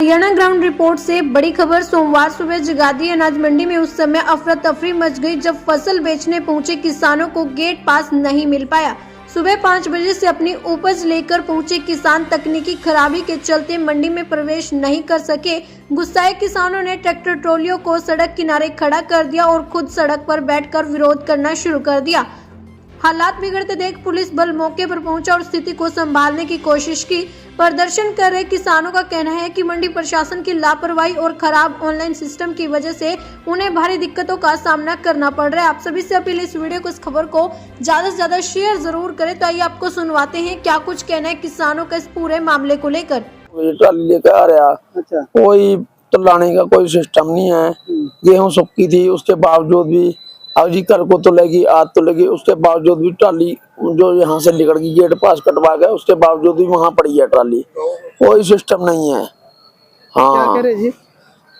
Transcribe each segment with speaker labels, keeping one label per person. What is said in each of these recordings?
Speaker 1: Haryana ground report से बड़ी खबर। सोमवार सुबह जगाधी अनाज मंडी में उस समय अफरा तफरी मच गई जब फसल बेचने पहुंचे किसानों को गेट पास नहीं मिल पाया। सुबह 5 बजे से अपनी उपज लेकर पहुंचे किसान तकनीकी खराबी के चलते मंडी में प्रवेश नहीं कर सके। गुस्साए किसानों ने ट्रैक्टर ट्रॉलियों को सड़क किनारे खड़ा कर दिया और खुद सड़क पर बैठकर विरोध करना शुरू कर दिया। हालात बिगड़ते देख पुलिस बल मौके पर पहुंचा और स्थिति को संभालने की कोशिश की। प्रदर्शन कर रहे किसानों का कहना है कि मंडी प्रशासन की लापरवाही और खराब ऑनलाइन सिस्टम की वजह से उन्हें भारी दिक्कतों का सामना करना पड़ रहा है। आप सभी से अपील है इस वीडियो को, इस खबर को ज्यादा से ज्यादा शेयर जरूर करें। तो आइए आपको सुनवाते हैं क्या कुछ कहना है किसानों का इस पूरे मामले को लेकर।
Speaker 2: ट्राली लेकर आ रहा।
Speaker 3: अच्छा।
Speaker 2: कोई लाने का कोई सिस्टम नहीं है। गेहूं सूखी थी, उसके बावजूद भी अजी कल को तो लगी, आज तो लगी, उसके बावजूद भी ट्राली जो यहाँ से निकल गई गेट पास कटवा गया, उसके बावजूद भी वहाँ पड़ी है ट्राली। कोई सिस्टम नहीं है। हाँ,
Speaker 3: क्या कह रहे जी?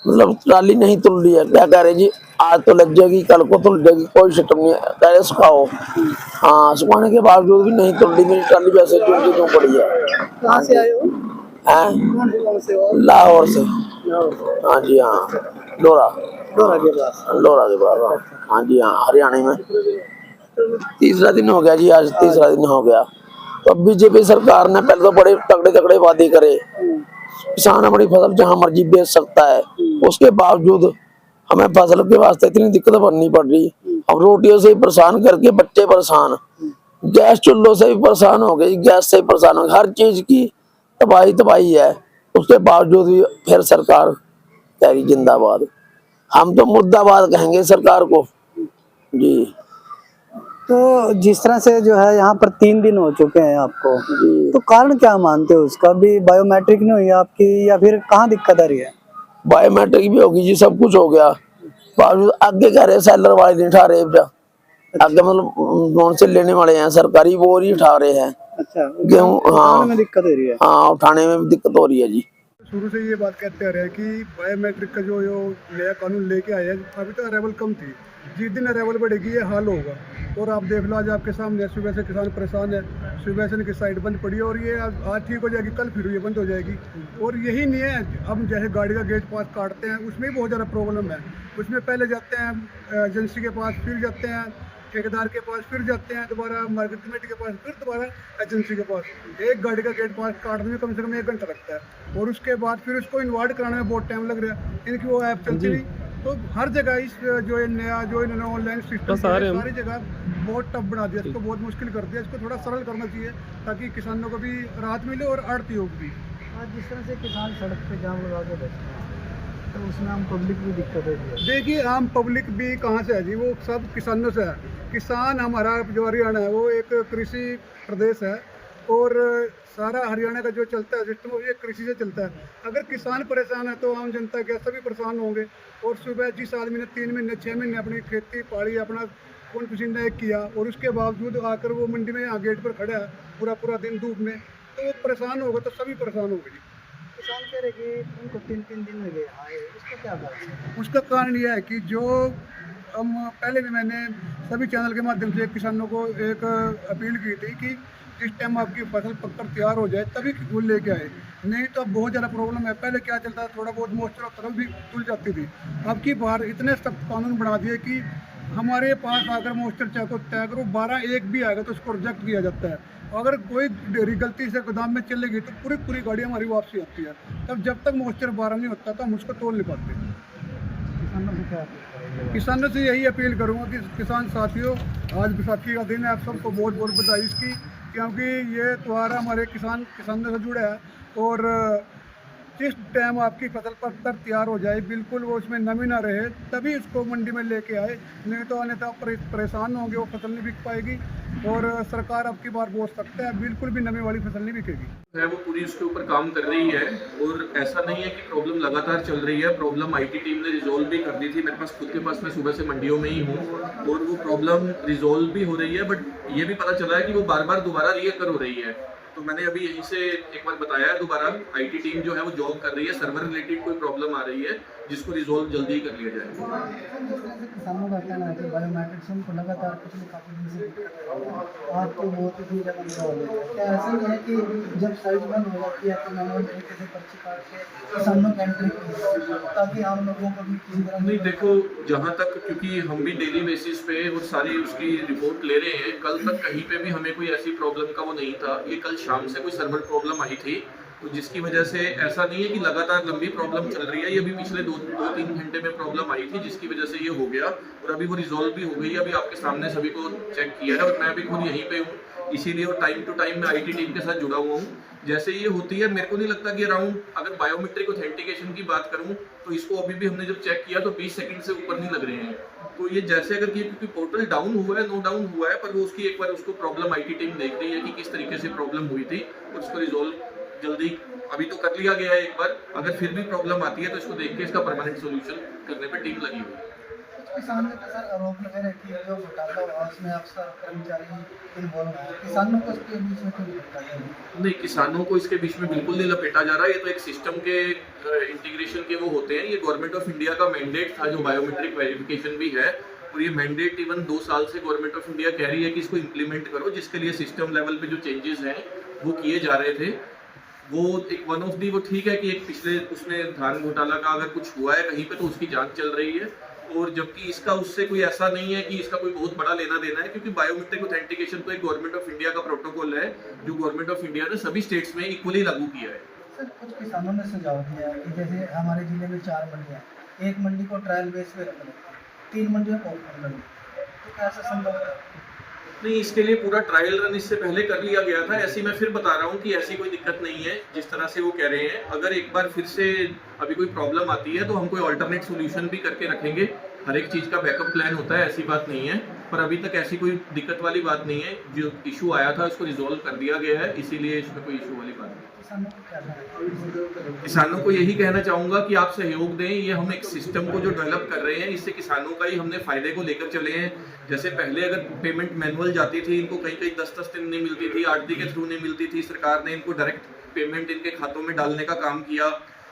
Speaker 2: मतलब ट्राली नहीं तुल रही है। क्या कह रहे जी, आज तो लग जाएगी, कल को तुल जाएगी, कोई सिस्टम नहीं है। कह रहे सुखाओ। हाँ, सुखाने के बावजूद भी नहीं तुल रही मेरी ट्राली, वैसे क्यों पड़ी है।
Speaker 3: कहाँ से आए हो?
Speaker 2: हैं?
Speaker 3: से हो?
Speaker 2: लाहौर से। हाँ जी, हाँ, लोरा
Speaker 3: के पास।
Speaker 2: लोरा के बाद। हाँ जी, हाँ, हरियाणा में तीसरा दिन हो गया जी, आज तीसरा दिन हो गया। तो बीजेपी सरकार ने पहले तो बड़े तगड़े तगड़े वादे करे, किसान अपनी फसल जहाँ मर्जी बेच सकता है, उसके बावजूद हमें फसल के वास्ते इतनी दिक्कत बननी पड़ रही। अब रोटियों से ही परेशान करके बच्चे परेशान, गैस चूल्हों से भी परेशान हो गई, गैस से ही परेशान हो गई, हर चीज की तबाही है। उसके बावजूद भी फिर सरकार कह रही जिंदाबाद। हम तो मुर्दाबाद कहेंगे सरकार को जी।
Speaker 3: तो जिस तरह से जो है यहाँ पर 3 दिन हो चुके हैं आपको, तो कारण क्या मानते हो उसका? भी बायोमेट्रिक नहीं हुई आपकी या फिर कहाँ दिक्कत आ रही है?
Speaker 2: बायोमेट्रिक भी होगी जी, सब कुछ हो गया, बावजूद आगे कह रहे सेलर वाले नहीं उठा रहे। आगे मतलब लोन से लेने वाले हैं सरकारी, वो नहीं उठा रहे हैं।
Speaker 3: अच्छा,
Speaker 2: गेहूँ, हाँ
Speaker 3: में दिक्कत हो रही है।
Speaker 2: हाँ, उठाने में दिक्कत हो रही है जी।
Speaker 4: शुरू से ये बात कहते आ रहे हैं कि बायोमेट्रिक का जो नया कानून लेके आया है, अभी तो अरेवल कम थी, जिस दिन अरेवल बढ़ेगी ये हाल होगा। और आप देख लो, आज आपके सामने सुबह से किसान परेशान है, सुबह से इनकी साइड बंद पड़ी है और ये आज ठीक हो जाएगी, कल फिर ये बंद हो जाएगी। और यही नहीं है, अब जैसे गाड़ी का गेट पास काटते हैं उसमें भी बहुत ज़्यादा प्रॉब्लम है। उसमें पहले जाते हैं एजेंसी के पास, फिर जाते हैं ठेकेदार के पास, फिर जाते हैं दोबारा मार्केट कमेटी के पास, फिर दोबारा एजेंसी के पास। एक गाड़ी का गेट पास काटने में कम से कम 1 घंटा लगता है और उसके बाद फिर उसको इन्वाइट कराने में बहुत टाइम लग रहा है। इनकी वो ऐप चलती नहीं, तो हर जगह इस जो नया जो इन्होंने ऑनलाइन सिस्टम सारी जगह बहुत टफ बना दिया, इसको बहुत मुश्किल कर दिया। इसको थोड़ा सरल करना चाहिए ताकि किसानों को भी राहत मिले और आड़तियों को भी।
Speaker 3: आज जिस तरह से किसान सड़क पे जाम लगा के बैठते हैं, तो उसमें आम पब्लिक भी दिक्कत है।
Speaker 4: देखिए, आम पब्लिक भी कहाँ से है जी, वो सब किसानों से है। किसान हमारा जो हरियाणा है वो एक कृषि प्रदेश है और सारा हरियाणा का जो चलता है सिस्टम वो ये कृषि से चलता है। अगर किसान परेशान है तो आम जनता के सभी परेशान होंगे। और सुबह जिस आदमी ने 3 महीने 6 महीने अपनी खेती पाड़ी, अपना खून पसीना किया और उसके बावजूद आकर वो मंडी में यहाँ गेट पर खड़ा है पूरा दिन धूप में, तो वो परेशान होगा, तो सभी परेशान होंगे जी।
Speaker 3: किसान कह रहे कि उनको 3 दिन में गए आए, उसका क्या कारण है?
Speaker 4: उसका कारण यह है कि जो हम पहले भी मैंने सभी चैनल के माध्यम से किसानों को एक अपील की थी कि जिस टाइम आपकी फसल पककर तैयार हो जाए तभी फूल लेके आए, नहीं तो अब बहुत ज़्यादा प्रॉब्लम है। पहले क्या चलता था, थोड़ा बहुत मॉइस्चर और तरल भी तुल जाती थी। अब की बार इतने सख्त कानून बना दिए कि हमारे पास अगर मॉइस्चर चाहे तो तय करो, 12-1 भी आएगा तो उसको रिजेक्ट किया जाता है। अगर कोई डेयरी गलती से गोदाम में चलेगी तो पूरी गाड़ी हमारी वापसी आती है। तब जब तक मॉइस्चर 12 नहीं होता तो हम उसको तोड़ नहीं पाते।
Speaker 3: किसानों से क्या?
Speaker 4: किसानों से यही अपील करूंगा कि किसान साथियों, आज बैसाखी का दिन है, आप सबको बहुत बहुत बधाई इसकी, क्योंकि ये त्यौहार हमारे किसानों से जुड़ा है। और जिस टाइम आपकी फसल पककर तैयार हो जाए, बिल्कुल वो उसमें नमी ना रहे, तभी उसको मंडी में लेके आए, नहीं तो अन्यथा परेशान होंगे, वो फसल नहीं बिक पाएगी और सरकार अब की बार बोल सकता है बिल्कुल भी नमी वाली फसल नहीं बिकेगी।
Speaker 5: है वो पूरी उसके ऊपर काम कर रही है और ऐसा नहीं है कि प्रॉब्लम लगातार चल रही है। प्रॉब्लम आईटी टीम ने रिजोल्व भी कर दी थी, मेरे पास खुद के पास, मैं सुबह से मंडियों में ही हूँ और वो प्रॉब्लम रिजोल्व भी हो रही है। बट ये भी पता चला है कि वो बार बार दोबारा रीअकर हो रही है। तो मैंने अभी यहीं से एक बार बताया है दोबारा, आईटी टीम जो है वो जॉब कर रही है, सर्वर रिलेटेड कोई प्रॉब्लम आ रही है जिसको रिजोल्व जल्दी ही कर लिया जाएगा।
Speaker 3: किसानों का कहना है कि बायोमेट्रिक्स उनको लगातार पिछले काफी दिन से दिक्कत आ रही है। आज तो बहुत ही जगह हो गया है। क्या ऐसा नहीं है कि जब साइट बंद हो जाती है तो मैनुअल तरीके से पर्ची काट के किसानों की एंट्री की, ताकि आम लोगों को भी किसी तरह
Speaker 5: नहीं देखो, जहाँ तक क्योंकि हम भी डेली बेसिस पे और सारी उसकी रिपोर्ट ले रहे हैं, कल तक कहीं पे भी हमें कोई ऐसी प्रॉब्लम का वो नहीं था। ये कल शाम से कोई सर्वर प्रॉब्लम आई थी, तो जिसकी वजह से ऐसा नहीं है कि लगातार लंबी प्रॉब्लम चल रही है। ये भी पिछले 2-3 घंटे में प्रॉब्लम आई थी, जिसकी वजह से ये हो गया और अभी वो रिजॉल्व भी हो गई है। अभी आपके सामने सभी को चेक किया है और मैं भी खुद यहीं पे हूँ, इसीलिए और टाइम टू टाइम मैं आईटी टीम के साथ जुड़ा हुआ हूँ। जैसे ये होती है, मेरे को नहीं लगता कि अराउंड, अगर बायोमेट्रिक ऑथेंटिकेशन की बात करूँ तो इसको अभी भी हमने जब चेक किया तो 20 सेकंड से ऊपर नहीं लग रहे हैं। तो ये जैसे अगर क्योंकि पोर्टल डाउन हुआ है, नो डाउन हुआ है, पर वो उसकी एक बार उसको प्रॉब्लम आईटी टीम देख रही है कि किस तरीके से प्रॉब्लम हुई थी और उसको रिजोल्व जल्दी अभी तो कर लिया गया है एक बार। अगर फिर भी प्रॉब्लम आती है तो इसको देख के इसका परमानेंट सोल्यूशन करने पे टीम लगी हुई है।
Speaker 3: किसान ने तो सर आरोप लगा रहे कि जो घोटाला हुआ उसमें अफसर कर्मचारी इन्वॉल्व है, किसानों को इसके बीच में क्यों लपेटा जा रहा है?
Speaker 5: नहीं, किसानों को इसके बीच में बिल्कुल नहीं लपेटा जा रहा है। ये तो एक सिस्टम के इंटीग्रेशन के वो होते हैं। ये गवर्नमेंट ऑफ इंडिया का मैंडेट था, जो बायोमेट्रिक वेरिफिकेशन भी है, और ये मैंडेट इवन 2 साल से गवर्नमेंट ऑफ इंडिया कह रही है कि इसको इम्प्लीमेंट करो, जिसके लिए सिस्टम लेवल पे जो चेंजेस हैं वो किए जा रहे थे। वो एक वन ऑफ दी, वो ठीक है कि एक पिछले उसमें धान घोटाला का अगर कुछ हुआ है कहीं पे तो उसकी जांच चल रही है, और जबकि इसका उससे कोई ऐसा नहीं है कि इसका कोई बहुत बड़ा लेना देना है, क्योंकि बायोमेट्रिक ऑथेंटिकेशन तो एक गवर्नमेंट ऑफ इंडिया का प्रोटोकॉल है जो गवर्नमेंट ऑफ इंडिया ने सभी स्टेट्स में इक्वली लागू किया है।
Speaker 3: सर कुछ किसानों ने सुझाव दिया है कि जैसे हमारे जिले में 4 मंडियाँ, एक मंडी को ट्रायल बेस पे रखना, 3 मंडियों को ओपन करना, तो क्या ऐसा संभव है?
Speaker 5: नहीं, इसके लिए पूरा ट्रायल रन इससे पहले कर लिया गया था। ऐसी मैं फिर बता रहा हूँ कि ऐसी कोई दिक्कत नहीं है जिस तरह से वो कह रहे हैं। अगर एक बार फिर से अभी कोई प्रॉब्लम आती है तो हम कोई अल्टरनेट सोल्यूशन भी करके रखेंगे। हर एक चीज़ का बैकअप प्लान होता है, ऐसी बात नहीं है, पर अभी तक ऐसी कोई दिक्कत वाली बात नहीं है। जो इशू आया था उसको रिजॉल्व कर दिया गया है, इसीलिए इसमें कोई इशू वाली बात नहीं। किसानों को यही कहना चाहूंगा कि आप सहयोग दें। ये हम एक सिस्टम को जो डेवलप कर रहे हैं, इससे किसानों का ही हमने फायदे को लेकर चले हैं। जैसे पहले अगर पेमेंट मैनुअल जाती थी, इनको कहीं कहीं 10-10 दिन नहीं मिलती थी, आरती के थ्रू नहीं मिलती थी, सरकार ने इनको डायरेक्ट पेमेंट इनके खातों में डालने का काम किया।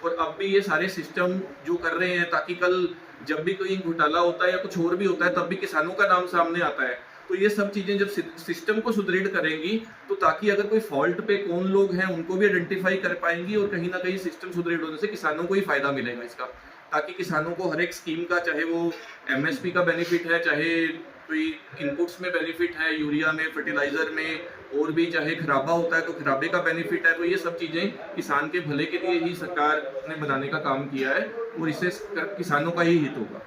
Speaker 5: और अब भी ये सारे सिस्टम जो कर रहे हैं ताकि कल जब भी कोई घोटाला होता है या कुछ और भी होता है तब भी किसानों का नाम सामने आता है। तो ये सब चीजें जब सिस्टम को सुदृढ़ करेंगी तो ताकि अगर कोई फॉल्ट पे कौन लोग हैं उनको भी आइडेंटिफाई कर पाएंगी, और कहीं ना कहीं सिस्टम सुदृढ़ होने से किसानों को ही फायदा मिलेगा इसका। ताकि किसानों को हर एक स्कीम का, चाहे वो एमएसपी का बेनिफिट है, चाहे कोई इनपुट्स में बेनिफिट है, यूरिया में, फर्टिलाइजर में, और भी चाहे खराबा होता है तो खराबे का बेनिफिट है। तो ये सब चीजें किसान के भले के लिए ही सरकार ने बनाने का काम किया है और इससे किसानों का ही हित होगा।